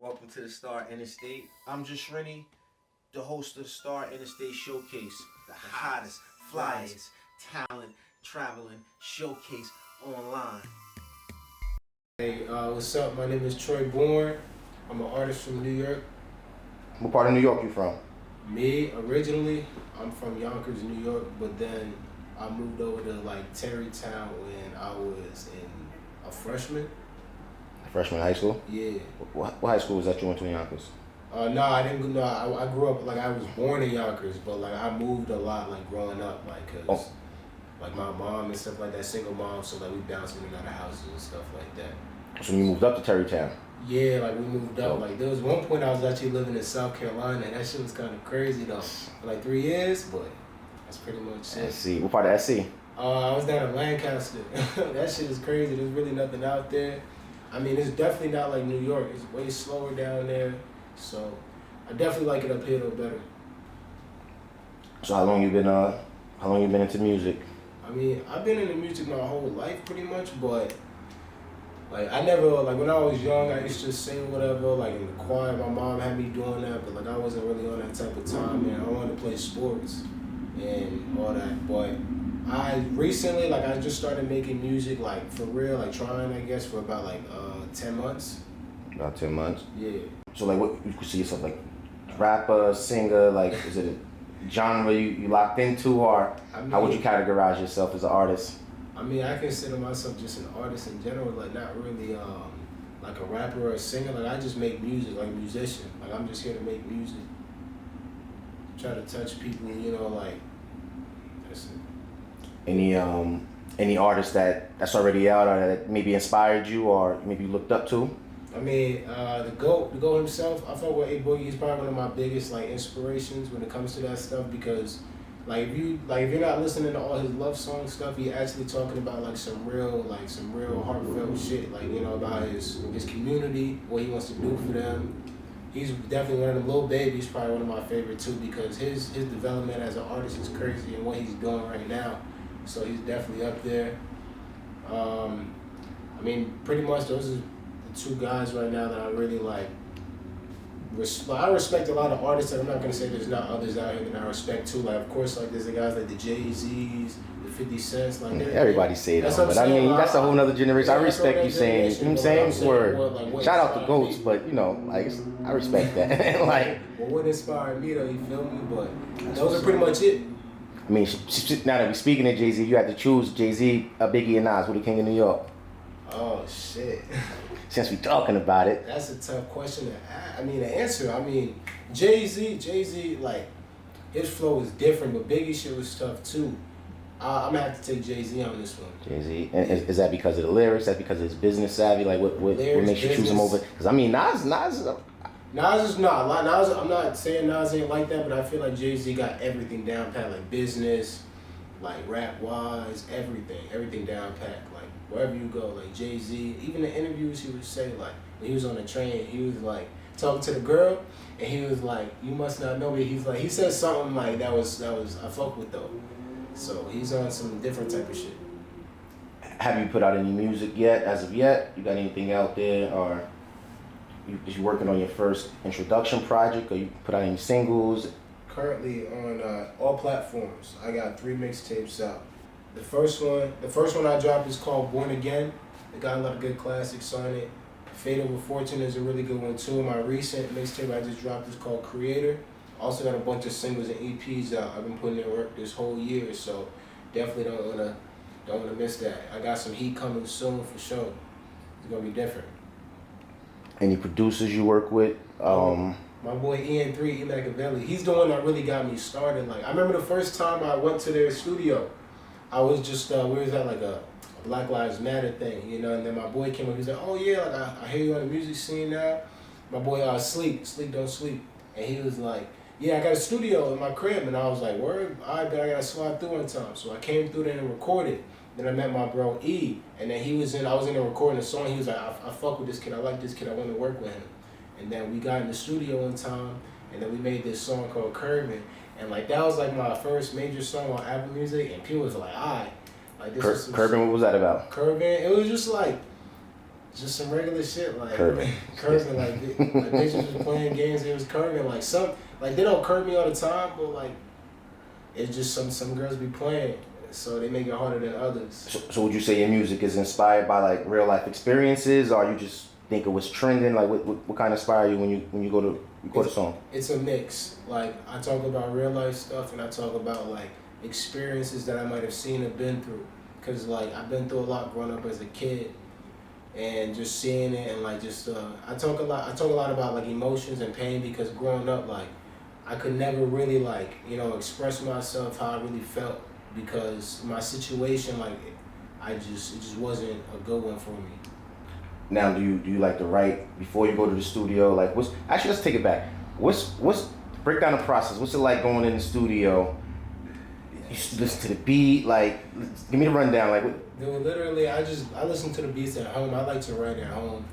Welcome to the Star Interstate. I'm just Rennie, the host of the Star Interstate Showcase, the hottest, flyest, talent, traveling showcase online. Hey, what's up? My name is Troy Bourne. I'm an artist from New York. What part of New York you from? Me, originally, I'm from Yonkers, New York, but then I moved over to Terrytown when I was a freshman. Freshman high school? Yeah. What high school was that you went to in Yonkers? No, I didn't. No, I grew up I was born in Yonkers, but I moved a lot growing up, cause my mom and stuff like that, single mom, so we bounced in and out of houses and stuff like that. So you moved up to Terrytown? Yeah, we moved up. There was one point I was actually living in South Carolina, and that shit was kind of crazy though. For 3 years, but that's pretty much it. SC. What part of SC? I was down in Lancaster. That shit is crazy. There's really nothing out there. I mean, it's definitely not like New York. It's way slower down there. So I definitely like it up here though better. So how long you been into music? I mean, I've been into music my whole life pretty much, but I never, when I was young, I used to sing whatever, in the choir. My mom had me doing that, but I wasn't really on that type of time, and I wanted to play sports and all that. But I recently, I just started making music, for real, trying, I guess, for about 10 months. About 10 months? Yeah. So what you could see yourself rapper, singer, is it a genre you locked into, or how would you categorize yourself as an artist? I mean, I consider myself just an artist in general, not really a rapper or a singer. I just make music, musician. I'm just here to make music. Try to touch people, that's it. Any artists that's already out or that maybe inspired you or maybe you looked up to? I mean, the GOAT himself, I fuck with A Boogie. He's probably one of my biggest inspirations when it comes to that stuff, because if you're not listening to all his love song stuff, he actually talking about some real heartfelt shit, about his community, what he wants to do for them. He's definitely one of them. Lil Baby's probably one of my favorite too, because his development as an artist is crazy, and what he's doing right now. So he's definitely up there. I mean, pretty much those are the two guys right now that I really I respect a lot of artists, and I'm not gonna say there's not others out here that I respect too. Of course, there's the guys like the Jay-Z's, the 50 Cents, everybody say that, but I mean that's a whole nother generation. I respect you saying, you know what I'm saying? Word. Shout out to GOATs, but I respect that. Well, what inspired me though, you feel me? But those are pretty much it. I mean, now that we're speaking of Jay-Z, you had to choose Jay-Z, Biggie, and Nas. Who the king of New York? Oh shit. Since we talking about it. That's a tough question to answer. I mean, Jay-Z, his flow is different, but Biggie shit was tough too. I'm gonna have to take Jay-Z on this one. Jay-Z, and is that because of the lyrics? Is that because of his business savvy? What lyrics, makes you choose him over? Because I mean, Nas is not. Nas, I'm not saying Nas ain't like that, but I feel like Jay-Z got everything down pat, business, rap wise, everything down pat. Wherever you go, Jay-Z, even the interviews he would say, when he was on the train, he was talking to the girl, and he was you must not know me. He's he said something that was I fuck with though. So he's on some different type of shit. Have you put out any music yet? As of yet, you got anything out there, or you working on your first introduction project, or you put out any singles? Currently on all platforms, I got 3 mixtapes out. The first one I dropped is called Bourne Again. It got a lot of good classics on it. Fate Over Fortune is a really good one too. My recent mixtape I just dropped is called Creator. Also got a bunch of singles and EPs out. I've been putting in work this whole year, so definitely don't wanna miss that. I got some heat coming soon for sure. It's gonna be different. Any producers you work with? My boy Ian3, E Machiavelli, he's the one that really got me started. I remember the first time I went to their studio, I was just, we was at a Black Lives Matter thing, and then my boy came up, he was like, oh yeah, I hear you on the music scene now. My boy, Sleep Don't Sleep. And he was like, yeah, I got a studio in my crib. And I was like, word, I bet I gotta slide through one time. So I came through there and recorded. Then I met my bro E, and then I was in there recording a song. He was like, I fuck with this kid, I like this kid, I want to work with him. And then we got in the studio one time, and then we made this song called Curvin'. And that was my first major song on Apple Music, and people was like, alright. Curvin', what was that about? Curvin', it was just Just some regular shit like Curving. curving like bitches was playing games. It was curving like some like they don't curve me all the time, but like it's just some girls be playing, so they make it harder than others. So would you say your music is inspired by like real life experiences, or you just think it was trending? Like what kind of inspire you when you go to record a song? It's a mix. Like I talk about real life stuff and I talk about like experiences that I might have seen or been through. Cause like I've been through a lot growing up as a kid, and just seeing it and like just I talk a lot about like emotions and pain, because growing up like I could never really like express myself how I really felt, because my situation like it just wasn't a good one for me. Now, do you like to write before you go to the studio? Like, let's take it back. What's break down the process? What's it like going in the studio? You listen to the beat. Like, give me the rundown. Like, Dude, literally, I listen to the beats at home. I like to write at home,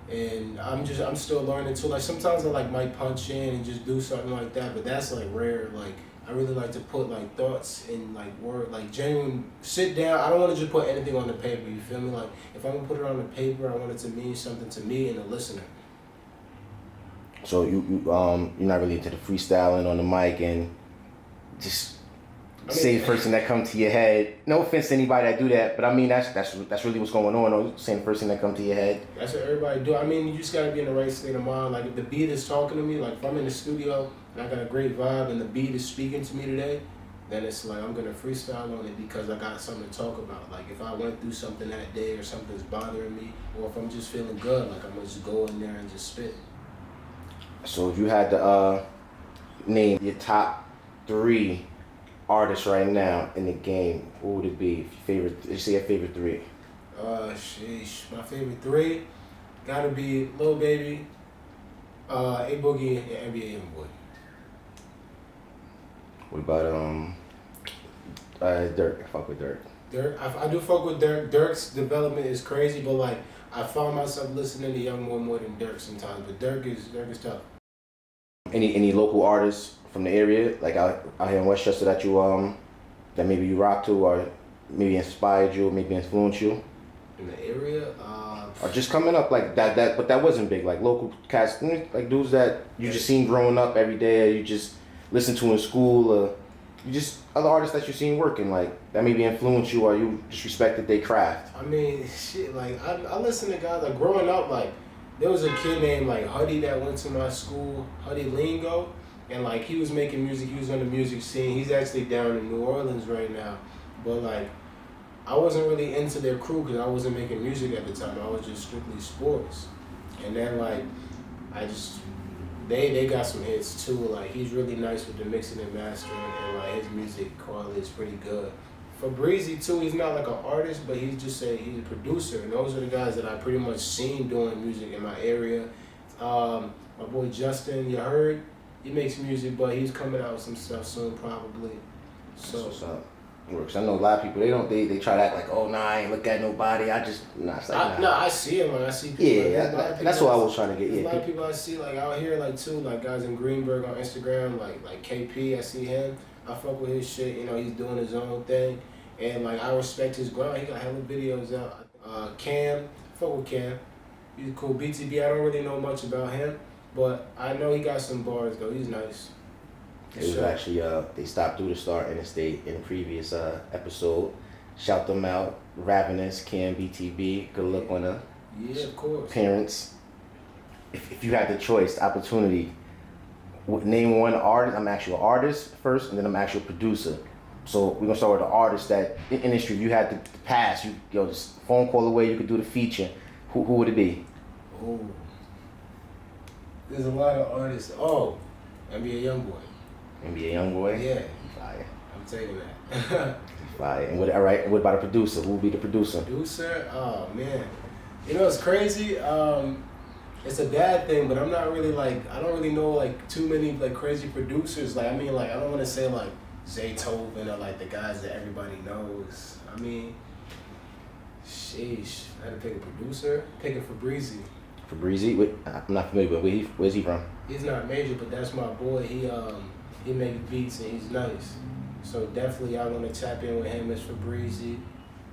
and I'm still learning too. Like sometimes I like might punch in and just do something like that, but that's like rare. Like I really like to put like thoughts in like word, like genuine. Sit down. I don't want to just put anything on the paper. You feel me? Like if I'm gonna put it on the paper, I want it to mean something to me and the listener. So you're not really into the freestyling on the mic and just say the first thing that comes to your head. No offense to anybody that do that, but I mean that's really what's going on. Or saying the first thing that comes to your head. That's what everybody do. I mean, you just gotta be in the right state of mind. Like if the beat is talking to me, like if I'm in the studio and I got a great vibe and the beat is speaking to me today, then it's like I'm gonna freestyle on it because I got something to talk about. Like if I went through something that day or something's bothering me, or if I'm just feeling good, like I'm gonna just go in there and just spit. So if you had to name your top 3 artists right now in the game, what would it be? Say your favorite 3. Sheesh. My favorite 3 gotta be Lil Baby, A Boogie, and NBA Youngboy. What about Dirk? I fuck with Dirk. I do fuck with Dirk. Dirk's development is crazy, but like I found myself listening to Youngboy more than Dirk sometimes. But Dirk is tough. Any local artists from the area, like out here in Westchester that you that maybe you rock to, or maybe inspired you, or maybe influenced you? In the area, or just coming up like that, but that wasn't big. Like local cast, like dudes that you just seen growing up every day, or you just listen to in school, or you just other artists that you seen working, like that maybe influenced you, or you just respected their craft. I mean, shit, like I listen to guys like growing up, like there was a kid named like Huddy that went to my school, Huddy Lingo. And like he was making music, he was on the music scene. He's actually down in New Orleans right now. But like I wasn't really into their crew because I wasn't making music at the time. I was just strictly sports. And then like they got some hits too. Like he's really nice with the mixing and mastering, and like his music quality is pretty good. For Breezy too, he's not like an artist, but he's a producer. And those are the guys that I pretty much seen doing music in my area. My boy Justin, you heard? He makes music, but he's coming out with some stuff soon, probably. So That's what's up. Works. I know a lot of people. They try to act like, oh, nah, I ain't look at nobody. It's like, nah. I see him. Like, I see people. Yeah, that's what I was trying to get. There's Yeah, a lot of people I see like out here, like too, like guys in Greenberg on Instagram, like KP. I see him. I fuck with his shit. He's doing his own thing, and like I respect his grind. He got hella videos out. Cam, fuck with Cam. He's cool. BTB. I don't really know much about him. But I know he got some bars though. He's nice. It was actually they stopped through the Star Interstate in the previous episode. Shout them out. Ravenous, Cam, BTB. Good luck on the of course. Parents. If you had the choice, the opportunity, name one artist. I'm actually an artist first, and then I'm actually a producer. So we're gonna start with the artist that in industry. If you had to pass, just phone call away. You could do the feature. Who would it be? Oh. There's a lot of artists. Oh, NBA Youngboy. NBA Youngboy? Yeah. Fire. I'm telling you that. Fire. And all right, what about a producer? Who will be the producer? Producer? Oh, man. It's crazy. It's a bad thing, but I'm not really I don't really know like too many like crazy producers. I don't want to say like Zaytoven or like the guys that everybody knows. I mean, sheesh. I had to pick a producer. Pick it for Breezy. For Breezy? I'm not familiar with where's he from? He's not major, but that's my boy. He makes beats and he's nice. So definitely I want to tap in with him as for Breezy.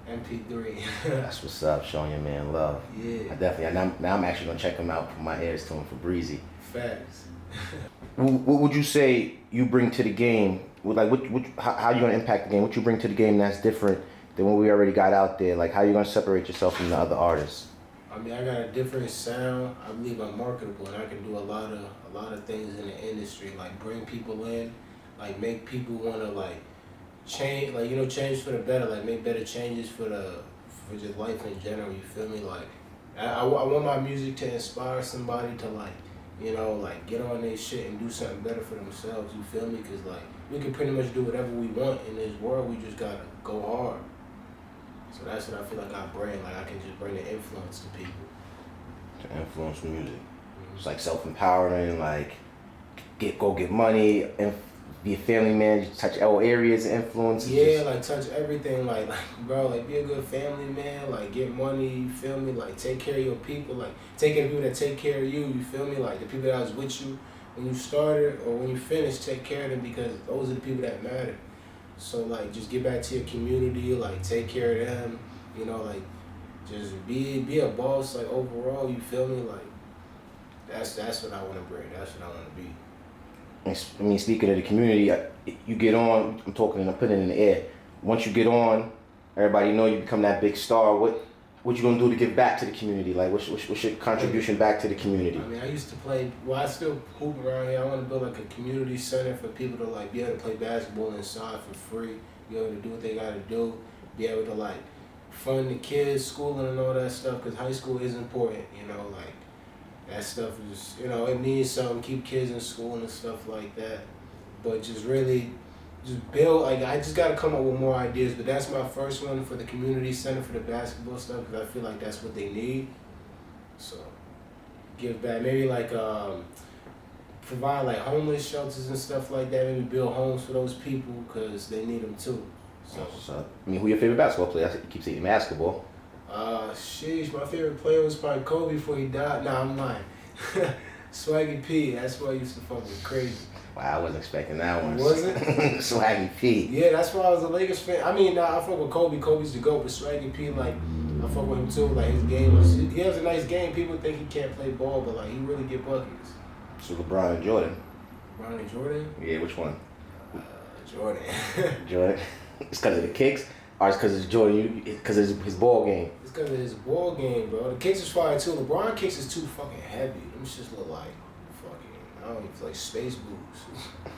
MP3. That's what's up, showing your man love. Yeah. I definitely. Now I'm actually gonna check him out. Put my ears to him for Breezy. Facts. What would you say you bring to the game? Like, how you gonna impact the game? What you bring to the game that's different than what we already got out there? Like, how you gonna separate yourself from the other artists? I mean, I got a different sound. I believe I'm marketable, and I can do a lot of things in the industry. Like bring people in, like make people wanna like change, like change for the better. Like make better changes for just life in general. You feel me? Like I want my music to inspire somebody to like like get on their shit and do something better for themselves. You feel me? Cause like we can pretty much do whatever we want in this world. We just gotta go hard. So that's what I feel like I bring. Like I can just bring the influence to people. To influence music. It's like self-empowering, like go get money, and be a family man, just touch all areas of influence. Yeah, like touch everything, like bro, like be a good family man, like get money, you feel me? Like take care of your people, like take care of people that take care of you, you feel me? Like the people that was with you when you started or when you finished, take care of them because those are the people that matter. So like just get back to your community, like take care of them, like just be a boss, like overall, you feel me? Like that's what I want to bring. That's what I want to be. I mean, speaking of the community, you get on. I'm talking and I'm putting it in the air. Once you get on, everybody know you become that big star. What you gonna do to give back to the community? Like, what's your contribution back to the community? I mean, I used to play. Well, I still hoop around here. I want to build like a community center for people to like be able to play basketball inside for free. Be able to do what they gotta do. Be able to like fund the kids, schooling and all that stuff. Cause high school is important. Like. That stuff is, it means something, keep kids in school and stuff like that. But just really, just build, like, I just got to come up with more ideas. But that's my first one for the community center for the basketball stuff, because I feel like that's what they need. So, give back. Maybe, like, provide, like, homeless shelters and stuff like that. Maybe build homes for those people, because they need them, too. So, I mean, who your favorite basketball player? You keep saying basketball. Sheesh, my favorite player was probably Kobe before he died. Nah, I'm lying. Swaggy P, that's who I used to fuck with, crazy. Wow, I wasn't expecting that one. Was it? Swaggy P. Yeah, that's why I was a Lakers fan. I mean, I fuck with Kobe. Kobe's the GOAT, but Swaggy P, like, I fuck with him too. Like, his game he has a nice game. People think he can't play ball, but, like, he really get buckets. So LeBron and Jordan. LeBron and Jordan? Yeah, which one? Jordan. Jordan. It's because of the kicks? Or it's because it's Jordan, because it's his ball game? It's because of his ball game, bro. The kicks is fire too. LeBron kicks is too fucking heavy. Them shits look like fucking, I don't even feel like space boots.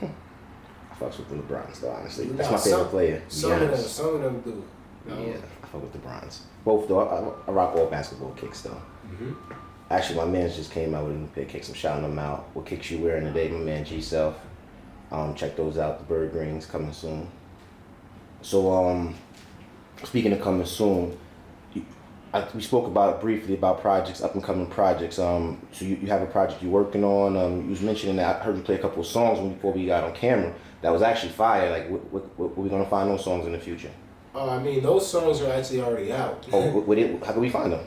I fucks with the LeBrons though, honestly. Nah, That's my favorite player. Some of them do. Yeah, I fuck with the Browns. Both though, I rock all basketball kicks though. Mm-hmm. Actually, my man just came out with a new pair of kicks. I'm shouting them out. What kicks you wearing today, my man G-Self. Check those out. The Bird Rings coming soon. So, speaking of coming soon, we spoke about it briefly about projects, up and coming projects. So you have a project you're working on. You was mentioning that I heard you play a couple of songs before we got on camera. That was actually fire. Like, what we gonna find those songs in the future? I mean, those songs are actually already out. Oh, how can we find them?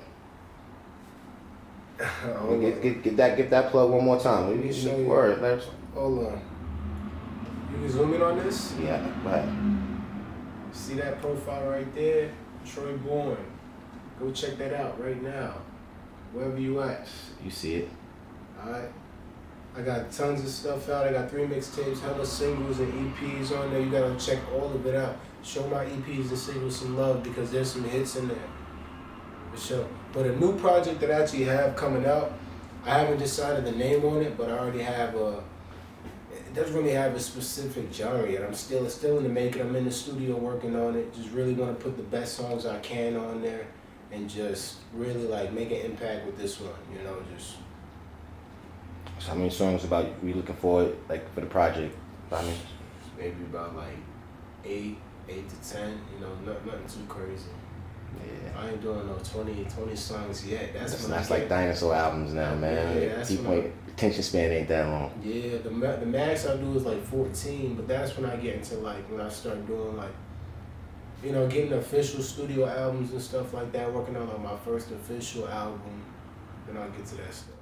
Give that plug one more time. Let me show you. Word, Hold on. You can zoom in on this? Yeah, go ahead. See that profile right there? Troy Bourne. Go check that out right now. Wherever you at. You see it. Alright. I got tons of stuff out. I got 3 mixtapes, hella singles and EPs on there. You gotta check all of it out. Show my EPs and singles some love because there's some hits in there. For sure. But a new project that I actually have coming out, I haven't decided the name on it, but I already have it doesn't really have a specific genre yet. It's still in the making. I'm in the studio working on it. Just really want to put the best songs I can on there and just really like make an impact with this one, just. So how many songs about you looking forward, like, for the project? I mean, maybe about like 8 to 10, nothing too crazy. Yeah. I ain't doing no 20 songs yet. That's like dinosaur albums now, man. Yeah, people attention span ain't that long. Yeah, the max I do is like 14, but that's when I get into like when I start doing like, getting official studio albums and stuff like that. Working on like my first official album, then I'll get to that stuff.